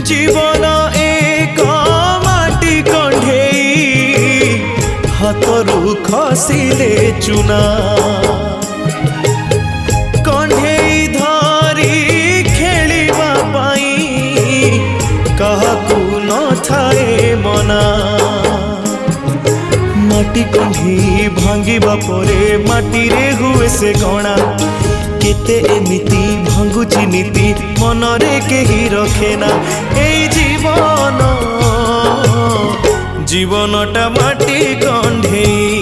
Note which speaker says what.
Speaker 1: जीवन एक माटी कंढेई हाथरू खसिले चुना कंढेई धरी खेलिबा पाई काहाकू न थाए मना माटी कंढी भांगिबा परे माटी रे हुए से गणा केते एमिति भांगुची नीति मनरे केही रखेना एई जीवन जीवनटा माटी कंढेई।